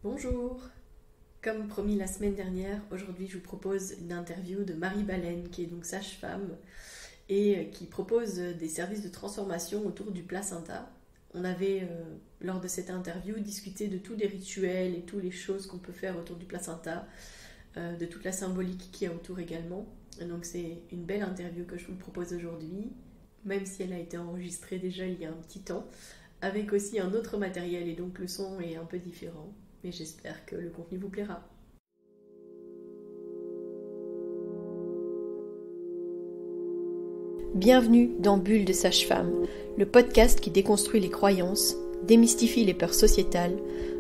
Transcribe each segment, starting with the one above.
Bonjour. Comme promis la semaine dernière, aujourd'hui je vous propose une interview de Marie Baleine, qui est donc sage-femme et qui propose des services de transformation autour du placenta. On avait, lors de cette interview, discuté de tous les rituels et toutes les choses qu'on peut faire autour du placenta, de toute la symbolique qu'il y a autour également. Et donc c'est une belle interview que je vous propose aujourd'hui, même si elle a été enregistrée déjà il y a un petit temps, avec aussi un autre matériel et donc le son est un peu différent. Mais j'espère que le contenu vous plaira. Bienvenue dans Bulle de Sage-Femme, le podcast qui déconstruit les croyances, démystifie les peurs sociétales,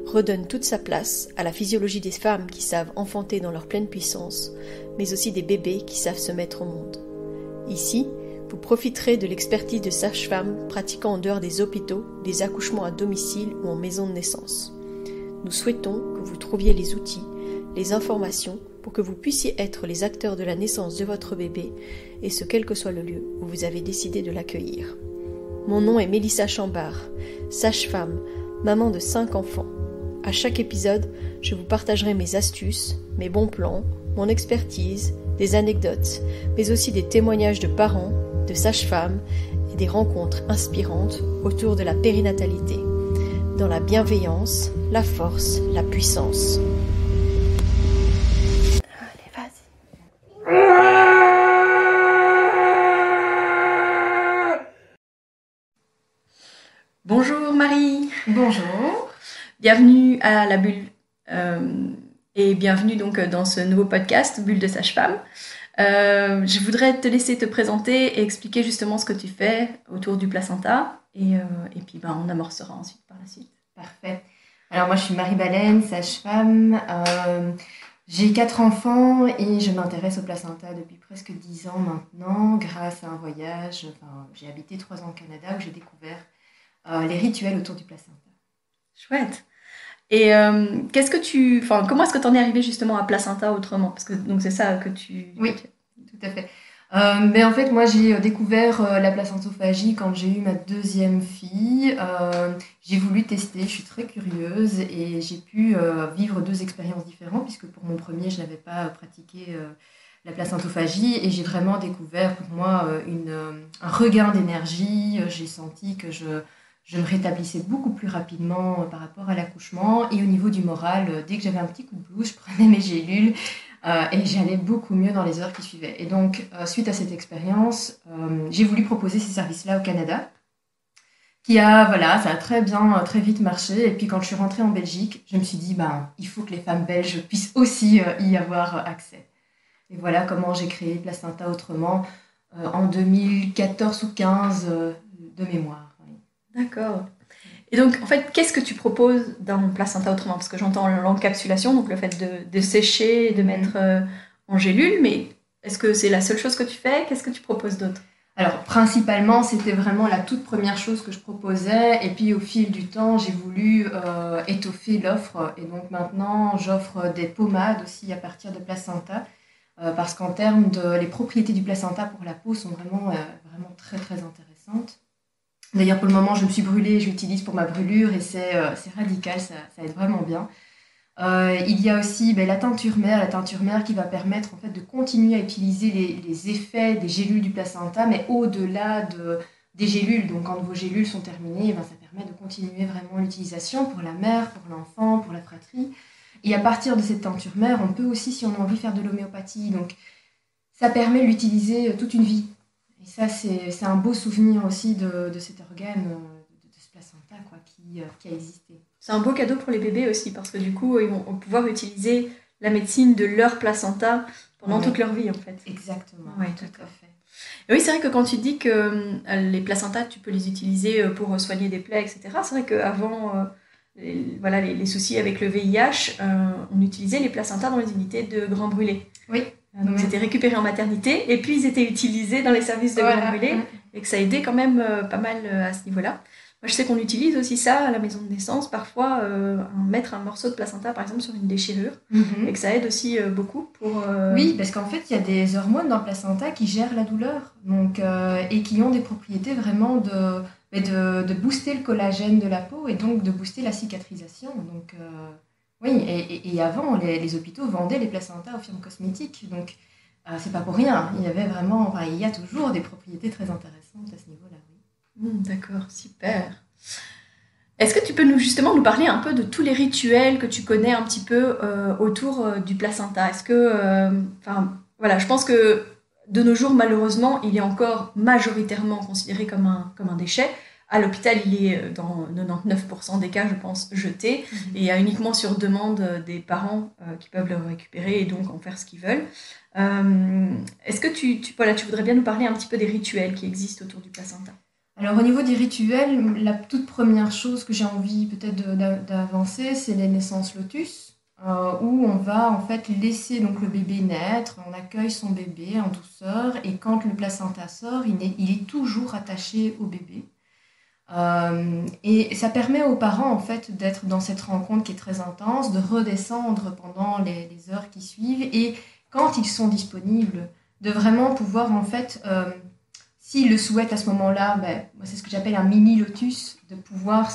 redonne toute sa place à la physiologie des femmes qui savent enfanter dans leur pleine puissance, mais aussi des bébés qui savent se mettre au monde. Ici, vous profiterez de l'expertise de sages-femmes pratiquant en dehors des hôpitaux, des accouchements à domicile ou en maison de naissance. Nous souhaitons que vous trouviez les outils, les informations pour que vous puissiez être les acteurs de la naissance de votre bébé, et ce quel que soit le lieu où vous avez décidé de l'accueillir. Mon nom est Mélissa Chambard, sage-femme, maman de 5 enfants. À chaque épisode, je vous partagerai mes astuces, mes bons plans, mon expertise, des anecdotes, mais aussi des témoignages de parents, de sages-femmes et des rencontres inspirantes autour de la périnatalité. Dans la bienveillance, la force, la puissance. Allez, vas-y. Bonjour Marie. Bonjour. Bienvenue à la Bulle et bienvenue donc dans ce nouveau podcast Bulle de Sage-Femme. Je voudrais te laisser te présenter et expliquer justement ce que tu fais autour du placenta et puis on amorcera ensuite par la suite. Parfait. Alors moi je suis Marie Baleine, sage-femme. J'ai 4 enfants et je m'intéresse au placenta depuis presque 10 ans maintenant grâce à un voyage. J'ai habité 3 ans au Canada où j'ai découvert les rituels autour du placenta. Chouette. Et comment est-ce que tu en es arrivée justement à placenta autrement? Parce que donc c'est ça que tu... Oui, tout à fait. Mais en fait, moi, j'ai découvert la placentophagie quand j'ai eu ma 2e fille. J'ai voulu tester, je suis très curieuse et j'ai pu vivre 2 expériences différentes puisque pour mon premier, je n'avais pas pratiqué la placentophagie et j'ai vraiment découvert pour moi un regain d'énergie. J'ai senti que je me rétablissais beaucoup plus rapidement par rapport à l'accouchement et au niveau du moral, dès que j'avais un petit coup de blues, je prenais mes gélules. Et j'allais beaucoup mieux dans les heures qui suivaient. Et donc, suite à cette expérience, j'ai voulu proposer ces services-là au Canada, ça a très vite marché. Et puis, quand je suis rentrée en Belgique, je me suis dit, il faut que les femmes belges puissent aussi y avoir accès. Et voilà comment j'ai créé Placenta Autrement en 2014 ou 2015 de mémoire. Oui. D'accord. Et donc, en fait, qu'est-ce que tu proposes dans Placenta Autrement? Parce que j'entends l'encapsulation, donc le fait de sécher et de mettre en gélule, mais est-ce que c'est la seule chose que tu fais? Qu'est-ce que tu proposes d'autre? Alors, principalement, c'était vraiment la toute première chose que je proposais. Et puis, au fil du temps, j'ai voulu étoffer l'offre. Et donc, maintenant, j'offre des pommades aussi à partir de placenta. Parce qu'en termes les propriétés du placenta pour la peau sont vraiment très, très intéressantes. D'ailleurs, pour le moment, je me suis brûlée, je l'utilise pour ma brûlure et c'est radical, ça aide vraiment bien. Il y a aussi la teinture mère qui va permettre en fait, de continuer à utiliser les effets des gélules du placenta, mais au-delà des gélules. Donc, quand vos gélules sont terminées, ça permet de continuer vraiment l'utilisation pour la mère, pour l'enfant, pour la fratrie. Et à partir de cette teinture mère, on peut aussi, si on a envie, faire de l'homéopathie. Donc, ça permet de l'utiliser toute une vie. Et ça, c'est un beau souvenir aussi de cet organe, de ce placenta qui a existé. C'est un beau cadeau pour les bébés aussi, parce que du coup, ils vont pouvoir utiliser la médecine de leur placenta pendant toute leur vie, en fait. Exactement, ouais, tout à fait. Et oui, c'est vrai que quand tu dis que les placentas, tu peux les utiliser pour soigner des plaies, etc., c'est vrai qu'avant les soucis avec le VIH, on utilisait les placentas dans les unités de grands brûlés. Oui. Donc, ils étaient récupérés en maternité et puis ils étaient utilisés dans les services de grands brûlés et que ça aidait quand même pas mal à ce niveau-là. Moi, je sais qu'on utilise aussi ça à la maison de naissance, parfois mettre un morceau de placenta, par exemple, sur une déchirure et que ça aide aussi beaucoup pour... Oui, parce qu'en fait, il y a des hormones dans le placenta qui gèrent la douleur et qui ont des propriétés vraiment de booster le collagène de la peau et donc de booster la cicatrisation. Donc, Oui, et avant, les hôpitaux vendaient les placentas aux firmes cosmétiques. Donc, c'est pas pour rien. Il y avait vraiment, enfin, il y a toujours des propriétés très intéressantes à ce niveau-là. Oui. D'accord, super. Est-ce que tu peux justement nous parler un peu de tous les rituels que tu connais un petit peu autour du placenta? Est-ce que, voilà, je pense que de nos jours, malheureusement, il est encore majoritairement considéré comme un déchet. À l'hôpital, il est dans 99% des cas, je pense, jeté. Et il y a uniquement sur demande des parents qui peuvent le récupérer et donc en faire ce qu'ils veulent. Est-ce que tu voudrais bien nous parler un petit peu des rituels qui existent autour du placenta? Alors au niveau des rituels, la toute première chose que j'ai envie peut-être d'avancer, c'est les naissances lotus, où on va en fait laisser donc le bébé naître, on accueille son bébé en douceur, et quand le placenta sort, il est toujours attaché au bébé. Et ça permet aux parents en fait d'être dans cette rencontre qui est très intense, de redescendre pendant les heures qui suivent, et quand ils sont disponibles, de vraiment pouvoir en fait... s'ils le souhaitent à ce moment-là, c'est ce que j'appelle un mini lotus, de pouvoir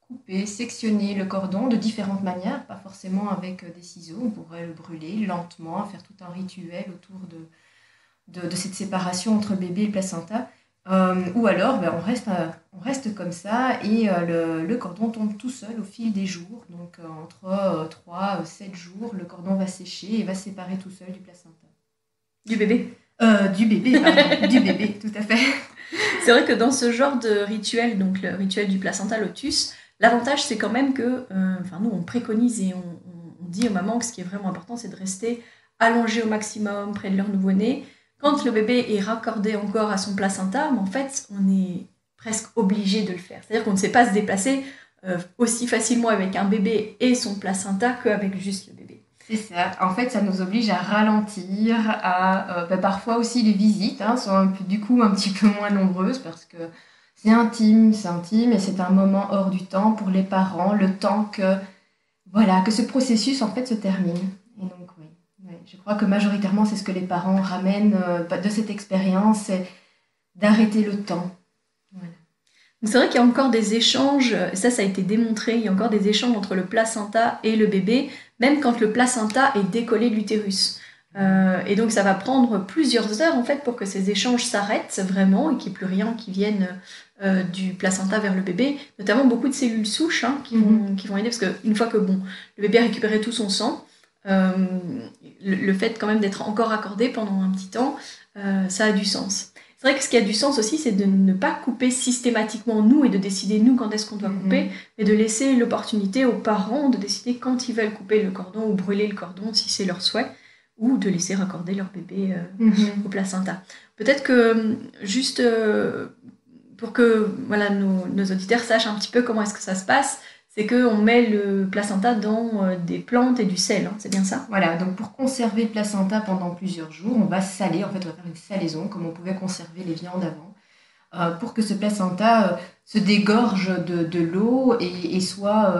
couper, sectionner le cordon de différentes manières, pas forcément avec des ciseaux, on pourrait le brûler lentement, faire tout un rituel autour de cette séparation entre le bébé et le placenta. Ou alors, on reste comme ça et le cordon tombe tout seul au fil des jours. Donc entre 3 et 7 jours, le cordon va sécher et va se séparer tout seul du placenta. Du bébé? Du bébé, pardon. Du bébé, tout à fait. C'est vrai que dans ce genre de rituel, donc le rituel du placenta lotus, l'avantage c'est quand même que, nous on préconise et on dit aux mamans que ce qui est vraiment important c'est de rester allongé au maximum près de leur nouveau-né. Quand le bébé est raccordé encore à son placenta, mais en fait on est presque obligé de le faire. C'est-à-dire qu'on ne sait pas se déplacer aussi facilement avec un bébé et son placenta qu'avec juste le bébé. C'est ça. En fait, ça nous oblige à ralentir, parfois aussi les visites sont du coup un petit peu moins nombreuses parce que c'est intime et c'est un moment hors du temps pour les parents, le temps que ce processus en fait se termine. Et donc oui, je crois que majoritairement c'est ce que les parents ramènent de cette expérience, c'est d'arrêter le temps. Voilà. C'est vrai qu'il y a encore des échanges, ça a été démontré, il y a encore des échanges entre le placenta et le bébé, même quand le placenta est décollé de l'utérus. Et donc ça va prendre plusieurs heures en fait pour que ces échanges s'arrêtent vraiment et qu'il n'y ait plus rien qui vienne du placenta vers le bébé, notamment beaucoup de cellules souches qui vont aider, parce qu'une fois que le bébé a récupéré tout son sang, le fait quand même d'être encore accordé pendant un petit temps, ça a du sens. C'est vrai que ce qui a du sens aussi, c'est de ne pas couper systématiquement nous et de décider nous quand est-ce qu'on doit couper, mais de laisser l'opportunité aux parents de décider quand ils veulent couper le cordon ou brûler le cordon si c'est leur souhait, ou de laisser raccorder leur bébé au placenta. Peut-être que juste pour que nos auditeurs sachent un petit peu comment est-ce que ça se passe, c'est qu'on met le placenta dans des plantes et du sel, c'est bien ça? Voilà, donc pour conserver le placenta pendant plusieurs jours, on va saler, en fait on va faire une salaison comme on pouvait conserver les viandes avant, pour que ce placenta se dégorge de l'eau et soit,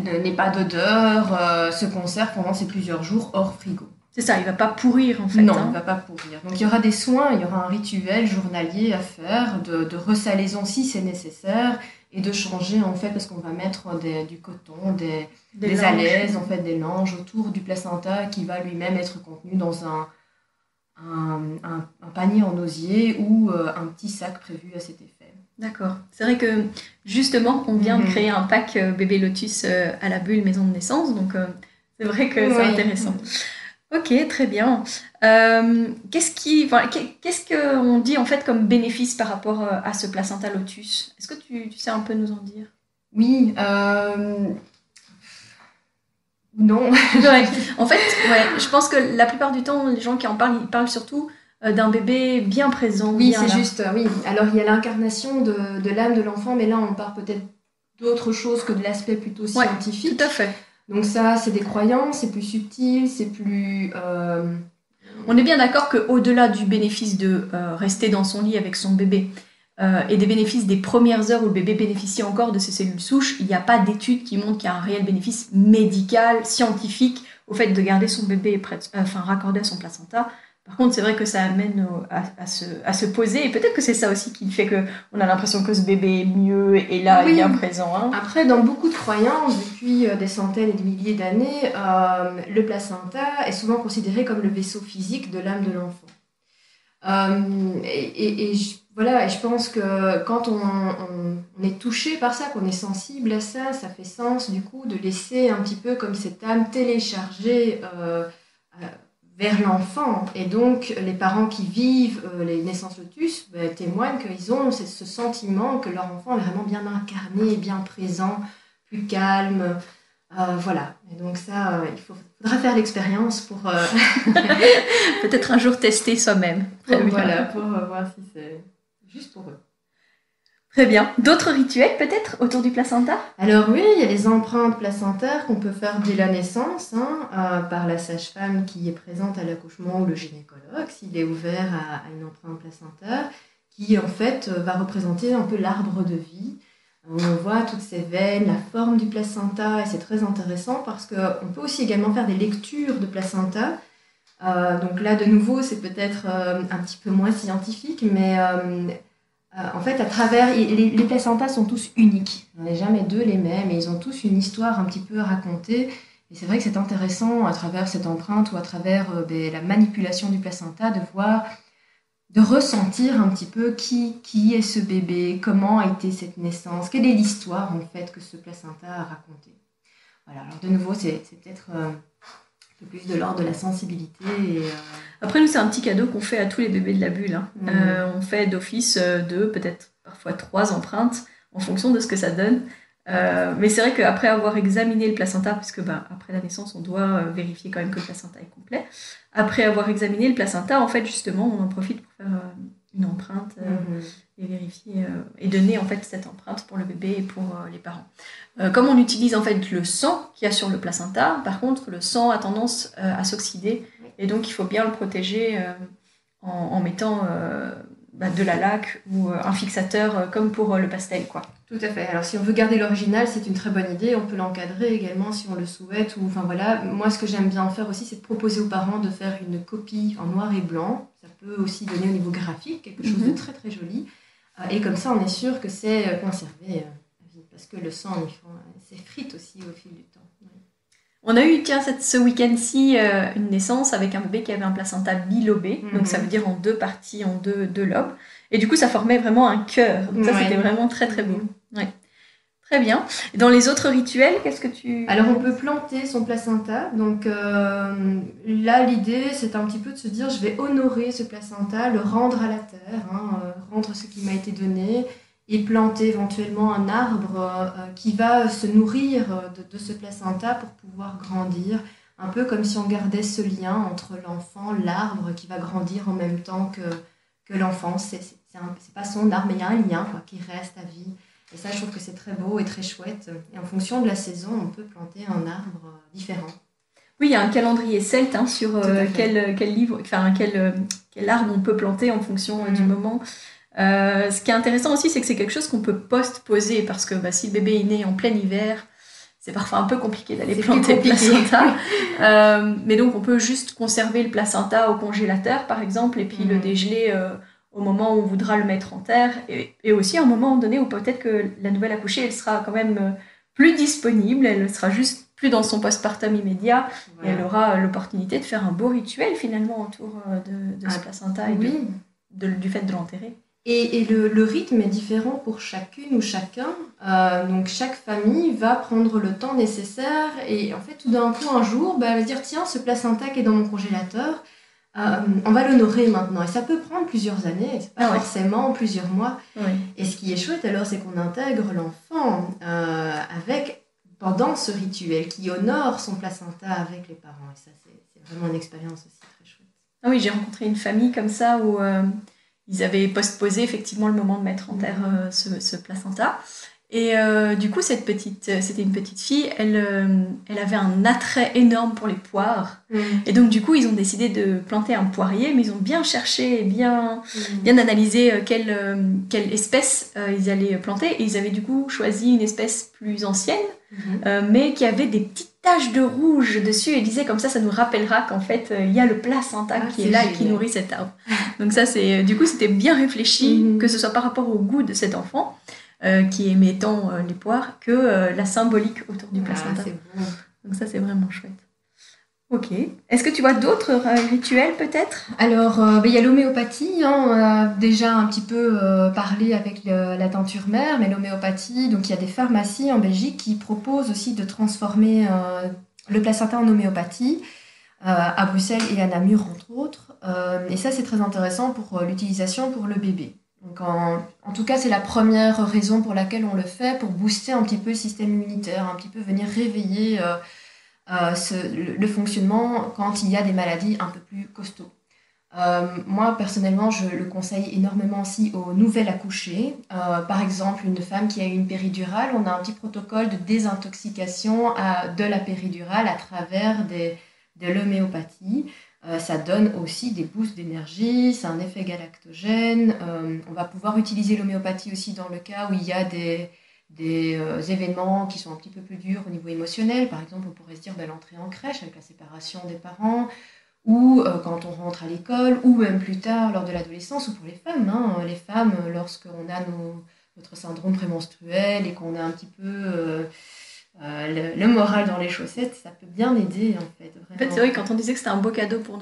n'ait pas d'odeur, se conserve pendant ces plusieurs jours hors frigo. C'est ça, il ne va pas pourrir en fait. Non, il ne va pas pourrir. Donc il y aura des soins, il y aura un rituel journalier à faire de resalaison si c'est nécessaire, et de changer en fait parce qu'on va mettre du coton, des alaises, en fait des langes autour du placenta qui va lui-même être contenu dans un panier en osier ou un petit sac prévu à cet effet. D'accord. C'est vrai que justement on vient de créer un pack bébé lotus à la bulle maison de naissance, donc c'est vrai que c'est intéressant. Ok, très bien. Qu'est-ce qu'on dit en fait comme bénéfice par rapport à ce placenta lotus? Est-ce que tu sais un peu nous en dire? Oui, non. Ouais. En fait, je pense que la plupart du temps, les gens qui en parlent, ils parlent surtout d'un bébé bien présent. Oui, c'est juste, oui. Alors, il y a l'incarnation de l'âme de l'enfant, mais là, on parle peut-être d'autre chose que de l'aspect plutôt scientifique. Ouais, tout à fait. Donc ça, c'est des croyances, c'est plus subtil, c'est plus... On est bien d'accord qu'au-delà du bénéfice de rester dans son lit avec son bébé et des bénéfices des premières heures où le bébé bénéficie encore de ses cellules souches, il n'y a pas d'études qui montrent qu'il y a un réel bénéfice médical, scientifique, au fait de garder son bébé raccordé à son placenta Par contre, c'est vrai que ça amène à se poser, et peut-être que c'est ça aussi qui fait qu'on a l'impression que ce bébé est mieux et là, Oui. bien présent. Hein. Après, dans beaucoup de croyances, depuis des centaines et des milliers d'années, le placenta est souvent considéré comme le vaisseau physique de l'âme de l'enfant. Voilà, et je pense que quand on est touché par ça, qu'on est sensible à ça, ça fait sens du coup de laisser un petit peu comme cette âme téléchargée vers l'enfant. Et donc, les parents qui vivent les naissances lotus témoignent qu'ils ont ce sentiment que leur enfant est vraiment bien incarné, bien présent, plus calme. Voilà. Et donc ça, il faudra faire l'expérience pour... Peut-être un jour tester soi-même. Voilà, pour voir si c'est juste pour eux. Très bien. D'autres rituels peut-être autour du placenta ? Alors oui, il y a les empreintes placentaires qu'on peut faire dès la naissance par la sage-femme qui est présente à l'accouchement ou le gynécologue, s'il est ouvert à une empreinte placentaire, qui en fait va représenter un peu l'arbre de vie. On voit toutes ces veines, la forme du placenta, et c'est très intéressant parce qu'on peut aussi également faire des lectures de placenta. Donc là, de nouveau, c'est peut-être un petit peu moins scientifique, mais en fait, à travers... Les placentas sont tous uniques. Il n'y en a jamais deux les mêmes, et ils ont tous une histoire un petit peu à raconter. Et c'est vrai que c'est intéressant, à travers cette empreinte ou à travers la manipulation du placenta, de voir... de ressentir un petit peu qui est ce bébé, comment a été cette naissance, quelle est l'histoire en fait que ce placenta a raconté. Voilà, alors de nouveau, c'est peut-être un peu plus de l'ordre de la sensibilité. Après, nous, c'est un petit cadeau qu'on fait à tous les bébés de la bulle. Hein. On fait d'office 2, peut-être parfois 3 empreintes en fonction de ce que ça donne. Mais c'est vrai qu'après avoir examiné le placenta, puisque après la naissance, on doit vérifier quand même que le placenta est complet. Après avoir examiné le placenta, en fait, justement, on en profite pour faire une empreinte et vérifier et donner en fait cette empreinte pour le bébé et pour les parents. Comme on utilise en fait le sang qu'il y a sur le placenta, par contre, le sang a tendance à s'oxyder et donc il faut bien le protéger en mettant de la laque ou un fixateur comme pour le pastel, quoi. Tout à fait. Alors si on veut garder l'original, c'est une très bonne idée. On peut l'encadrer également si on le souhaite. Voilà. Moi, ce que j'aime bien faire aussi, c'est de proposer aux parents de faire une copie en noir et blanc. Ça peut aussi donner au niveau graphique quelque chose de très très joli. Et comme ça, on est sûr que c'est conservé parce que le sang, s'effrite aussi au fil du temps. Oui. On a eu, ce week-end-ci, une naissance avec un bébé qui avait un placenta bilobé. Donc ça veut dire en 2 parties, en deux lobes. Et du coup, ça formait vraiment un cœur. Donc ça, c'était vraiment très très beau. Ouais. Très bien. Et dans les autres rituels, qu'est-ce que tu... Alors, on peut planter son placenta. Donc là, l'idée, c'est un petit peu de se dire, je vais honorer ce placenta, le rendre à la terre, rendre ce qui m'a été donné, et planter éventuellement un arbre qui va se nourrir de ce placenta pour pouvoir grandir. Un peu comme si on gardait ce lien entre l'enfant, l'arbre qui va grandir en même temps que l'enfant. C'est pas son arbre, mais il y a un lien qui reste à vie. Et ça, je trouve que c'est très beau et très chouette. Et en fonction de la saison, on peut planter un arbre différent. Oui, il y a un calendrier celte sur quel arbre on peut planter en fonction du moment. Ce qui est intéressant aussi, c'est que c'est quelque chose qu'on peut post-poser, parce que si le bébé est né en plein hiver, c'est parfois un peu compliqué d'aller planter le placenta. Mais donc, on peut juste conserver le placenta au congélateur, par exemple, et puis le dégeler au moment où on voudra le mettre en terre, et aussi à un moment donné où peut-être que la nouvelle accouchée, elle sera quand même plus disponible, elle sera juste plus dans son postpartum immédiat, et elle aura l'opportunité de faire un beau rituel finalement autour de ce placenta et du fait de l'enterrer. Et le rythme est différent pour chacune ou chacun. Donc chaque famille va prendre le temps nécessaire, et en fait tout d'un coup un jour, elle va dire tiens, ce placenta qui est dans mon congélateur, on va l'honorer maintenant. Et ça peut prendre plusieurs années, c'est pas forcément plusieurs mois. Et ce qui est chouette alors, c'est qu'on intègre l'enfant pendant ce rituel qui honore son placenta avec les parents. Et ça, c'est vraiment une expérience aussi très chouette. Ah oui, j'ai rencontré une famille comme ça où ils avaient postposé effectivement le moment de mettre en terre ce placenta. Et du coup, c'était une petite fille, elle avait un attrait énorme pour les poires. Et donc, du coup, ils ont décidé de planter un poirier, mais ils ont bien cherché, bien analysé quelle espèce ils allaient planter. Et ils avaient du coup choisi une espèce plus ancienne, mais qui avait des petites tache de rouge dessus et disait comme ça nous rappellera qu'en fait il y a le placenta qui est là et qui nourrit cet arbre. Donc ça du coup c'était bien réfléchi, que ce soit par rapport au goût de cet enfant qui aimait tant les poires que la symbolique autour du placenta. C'est beau. Donc ça c'est vraiment chouette. Ok. Est-ce que tu vois d'autres rituels peut-être ? Alors, il y a l'homéopathie. On a déjà un petit peu parlé avec la teinture mère, mais l'homéopathie, donc il y a des pharmacies en Belgique qui proposent aussi de transformer le placenta en homéopathie, à Bruxelles et à Namur entre autres. Et ça, c'est très intéressant pour l'utilisation pour le bébé. Donc, en tout cas, c'est la première raison pour laquelle on le fait, pour booster un petit peu le système immunitaire, un petit peu venir réveiller le fonctionnement quand il y a des maladies un peu plus costauds. Moi, personnellement, je le conseille énormément aussi aux nouvelles accouchées. Par exemple, une femme qui a eu une péridurale, on a un petit protocole de désintoxication de la péridurale à travers de l'homéopathie. Ça donne aussi des boosts d'énergie, c'est un effet galactogène. On va pouvoir utiliser l'homéopathie aussi dans le cas où il y a des événements qui sont un petit peu plus durs au niveau émotionnel. Par exemple, on pourrait se dire l'entrée en crèche avec la séparation des parents, ou quand on rentre à l'école, ou même plus tard lors de l'adolescence, ou pour les femmes. Les femmes, lorsqu'on a notre syndrome prémenstruel et qu'on a un petit peu le moral dans les chaussettes, ça peut bien aider en fait. Vraiment. En fait, c'est vrai, quand on disait que c'était un beau cadeau pour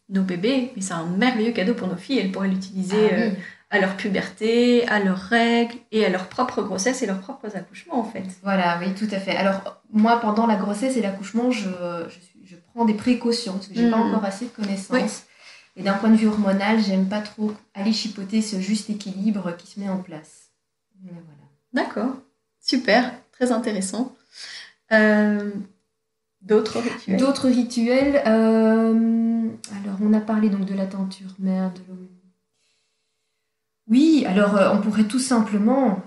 nos bébés, mais c'est un merveilleux cadeau pour nos filles. Elles pourraient l'utiliser à leur puberté, à leurs règles et à leur propre grossesse et leurs propres accouchements en fait. Voilà, oui, tout à fait. Alors moi, pendant la grossesse et l'accouchement, je prends des précautions parce que j'ai pas encore assez de connaissances. Oui. Et d'un point de vue hormonal, j'aime pas trop aller chipoter ce juste équilibre qui se met en place. Mais voilà. D'accord, super, très intéressant. D'autres rituels ? D'autres rituels. Alors, on a parlé donc de la teinture mère, de l'homme. Oui, alors on pourrait tout simplement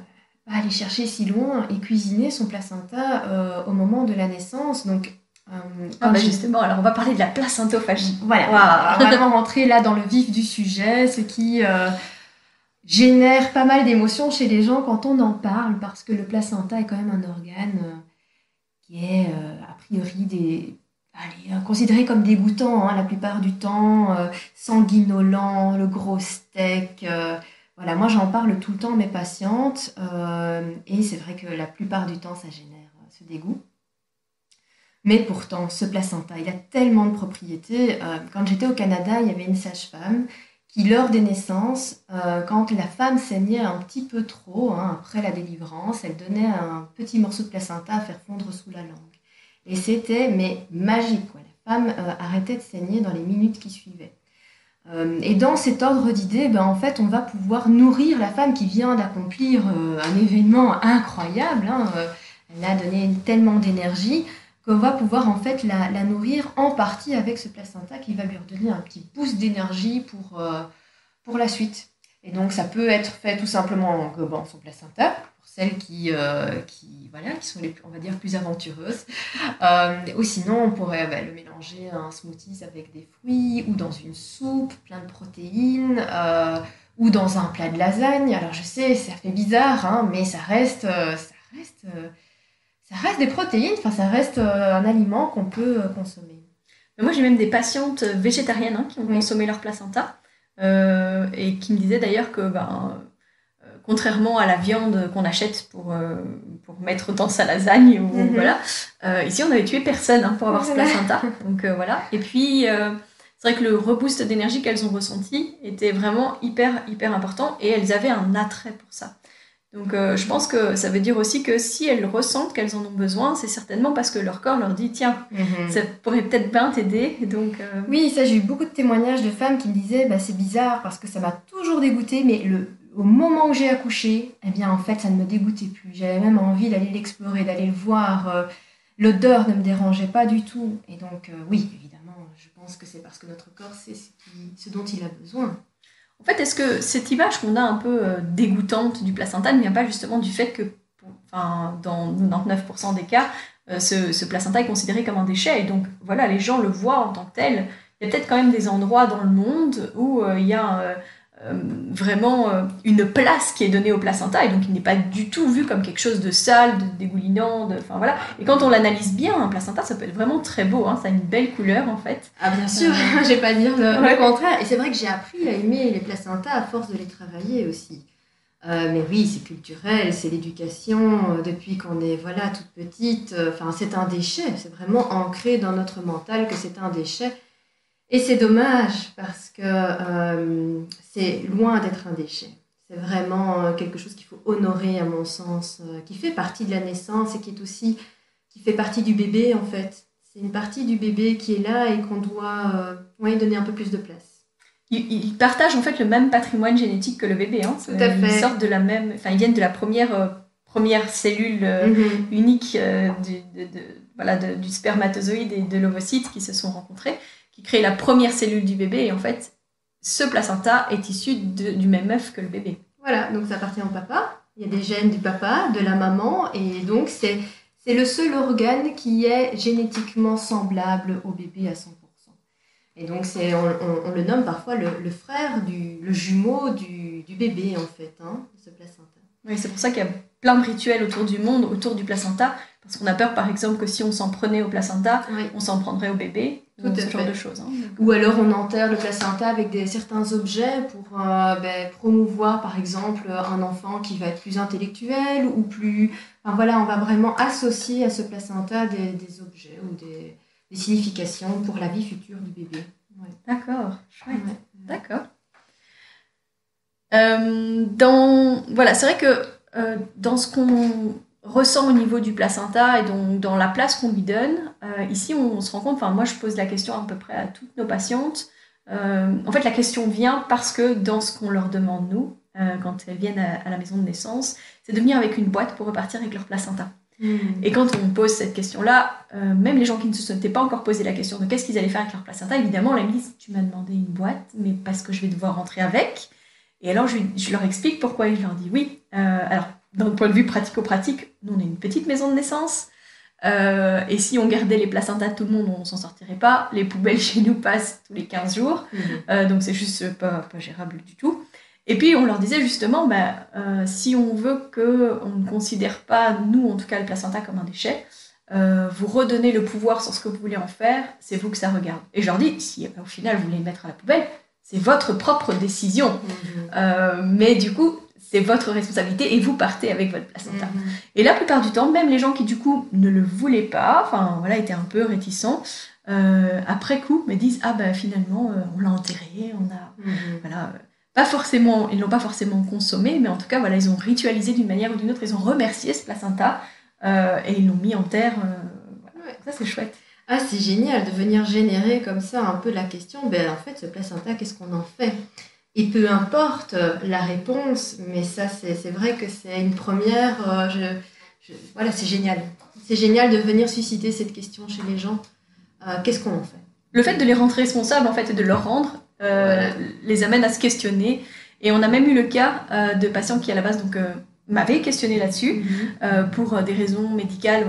aller chercher si loin et cuisiner son placenta au moment de la naissance. Donc, justement, alors on va parler de la placentophagie. Voilà, on va vraiment rentrer là dans le vif du sujet, ce qui génère pas mal d'émotions chez les gens quand on en parle, parce que le placenta est quand même un organe qui est a priori considéré comme dégoûtant la plupart du temps, sanguinolent, le gros steak. Voilà, moi j'en parle tout le temps à mes patientes et c'est vrai que la plupart du temps ça génère ce dégoût. Mais pourtant, ce placenta, il a tellement de propriétés. Quand j'étais au Canada, il y avait une sage-femme qui, lors des naissances, quand la femme saignait un petit peu trop, après la délivrance, elle donnait un petit morceau de placenta à faire fondre sous la langue. Et c'était magique, quoi. La femme arrêtait de saigner dans les minutes qui suivaient. Et dans cet ordre d'idées, en fait, on va pouvoir nourrir la femme qui vient d'accomplir un événement incroyable. Elle a donné tellement d'énergie qu'on va pouvoir en fait la nourrir en partie avec ce placenta qui va lui redonner un petit boost d'énergie pour la suite. Et donc ça peut être fait tout simplement en gobant son placenta, pour celles qui sont les plus, on va dire, plus aventureuses. Ou sinon on pourrait le mélanger à un smoothie avec des fruits, ou dans une soupe, plein de protéines, ou dans un plat de lasagne. Alors je sais, ça fait bizarre, mais ça reste des protéines, ça reste un aliment qu'on peut consommer. Mais moi, j'ai même des patientes végétariennes qui ont consommé leur placenta et qui me disaient d'ailleurs que, contrairement à la viande qu'on achète pour mettre dans sa lasagne, ici, on n'avait tué personne pour avoir ce placenta. Donc voilà. Et puis, c'est vrai que le reboost d'énergie qu'elles ont ressenti était vraiment hyper, hyper important et elles avaient un attrait pour ça. Donc je pense que ça veut dire aussi que si elles ressentent qu'elles en ont besoin, c'est certainement parce que leur corps leur dit tiens, ça pourrait peut-être bien t'aider. Donc, Oui, ça, j'ai eu beaucoup de témoignages de femmes qui me disaient c'est bizarre parce que ça m'a toujours dégoûtée, mais au moment où j'ai accouché, en fait ça ne me dégoûtait plus. J'avais même envie d'aller l'explorer, d'aller le voir. L'odeur ne me dérangeait pas du tout. Et donc oui, évidemment, je pense que c'est parce que notre corps sait ce dont il a besoin. En fait, est-ce que cette image qu'on a un peu dégoûtante du placenta ne vient pas justement du fait que, dans 99% des cas, ce placenta est considéré comme un déchet et donc voilà, les gens le voient en tant que tel. Il y a peut-être quand même des endroits dans le monde où il y a vraiment une place qui est donnée au placenta, et donc il n'est pas du tout vu comme quelque chose de sale, de dégoulinant, enfin voilà. Et quand on l'analyse bien, un placenta, ça peut être vraiment très beau, hein, ça a une belle couleur en fait. Ah bien sûr, je vais pas dire le contraire. Et c'est vrai que j'ai appris à aimer les placentas à force de les travailler aussi. Mais oui, c'est culturel, c'est l'éducation, depuis qu'on est toute petite. Enfin, c'est un déchet, c'est vraiment ancré dans notre mental que c'est un déchet. Et c'est dommage parce que c'est loin d'être un déchet. C'est vraiment quelque chose qu'il faut honorer à mon sens, qui fait partie de la naissance et qui fait partie du bébé en fait. C'est une partie du bébé qui est là et qu'on doit donner un peu plus de place. Ils partagent en fait le même patrimoine génétique que le bébé. Hein. Tout à fait. Ils sortent de la même, enfin ils viennent de la première cellule unique du spermatozoïde et de l'ovocyte qui se sont rencontrés, qui crée la première cellule du bébé. Et en fait, ce placenta est issu du même œuf que le bébé. Voilà, donc ça appartient au papa. Il y a des gènes du papa, de la maman, et donc c'est le seul organe qui est génétiquement semblable au bébé à 100%. Et donc, on le nomme parfois le frère, le jumeau du bébé, en fait, ce placenta. Oui, c'est pour ça qu'il y a plein de rituels autour du monde, autour du placenta, parce qu'on a peur, par exemple, que si on s'en prenait au placenta, on s'en prendrait au bébé, ce genre de choses. Hein. Ou alors, on enterre le placenta avec certains objets pour promouvoir, par exemple, un enfant qui va être plus intellectuel ou plus... Enfin, voilà, on va vraiment associer à ce placenta des objets ou des significations pour la vie future du bébé. Ouais. D'accord, chouette. Ouais. D'accord. C'est vrai que dans ce qu'on ressent au niveau du placenta et donc dans la place qu'on lui donne, ici on se rend compte, moi je pose la question à peu près à toutes nos patientes. En fait la question vient parce que dans ce qu'on leur demande nous, quand elles viennent à la maison de naissance, c'est de venir avec une boîte pour repartir avec leur placenta. Et quand on pose cette question-là, même les gens qui ne se étaient pas encore posé la question de qu'est-ce qu'ils allaient faire avec leur placenta, évidemment, on leur dit « tu m'as demandé une boîte, mais parce que je vais devoir rentrer avec ». Et alors, je leur explique pourquoi, et je leur dis oui. Alors, d'un point de vue pratico-pratique, nous, on est une petite maison de naissance, et si on gardait les placentas de tout le monde, on s'en sortirait pas. Les poubelles chez nous passent tous les 15 jours, donc c'est juste pas gérable du tout. Et puis on leur disait justement, si on veut qu'on ne considère pas, nous en tout cas, le placenta comme un déchet, vous redonnez le pouvoir sur ce que vous voulez en faire, c'est vous que ça regarde. Et je leur dis, si au final vous voulez le mettre à la poubelle, c'est votre propre décision. Mais du coup, c'est votre responsabilité et vous partez avec votre placenta. Et la plupart du temps, même les gens qui du coup ne le voulaient pas, étaient un peu réticents, après coup me disent, finalement on l'a enterré, on a... Pas forcément, ils ne l'ont pas forcément consommé, mais en tout cas, ils ont ritualisé d'une manière ou d'une autre, ils ont remercié ce placenta et ils l'ont mis en terre. Ça, c'est chouette. Ah, c'est génial de venir générer comme ça un peu la question. En fait, ce placenta, qu'est-ce qu'on en fait ? Et peu importe la réponse, mais ça, c'est vrai que c'est une première. C'est génial. C'est génial de venir susciter cette question chez les gens. Qu'est-ce qu'on en fait ? Le fait de les rendre responsables, en fait, et de leur rendre, les amène à se questionner. Et on a même eu le cas de patients qui, à la base, m'avaient questionné là-dessus, pour des raisons médicales,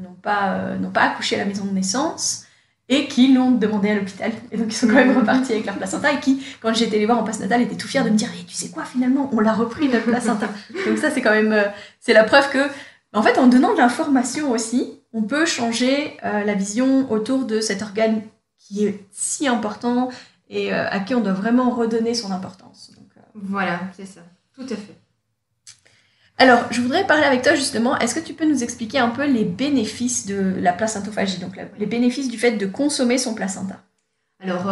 n'ont pas accouché à la maison de naissance, et qui l'ont demandé à l'hôpital. Et donc, ils sont quand même repartis avec leur placenta, et qui, quand j'étais les voir en postnatal, étaient tout fiers de me dire « tu sais quoi, finalement, on l'a repris, notre placenta ». Donc ça, c'est quand même... c'est la preuve que, en fait, en donnant de l'information aussi, on peut changer la vision autour de cet organe qui est si important et à qui on doit vraiment redonner son importance. Donc, voilà, c'est ça, tout à fait. Alors, je voudrais parler avec toi justement, est-ce que tu peux nous expliquer un peu les bénéfices de la placentophagie, donc les bénéfices du fait de consommer son placenta ? Alors,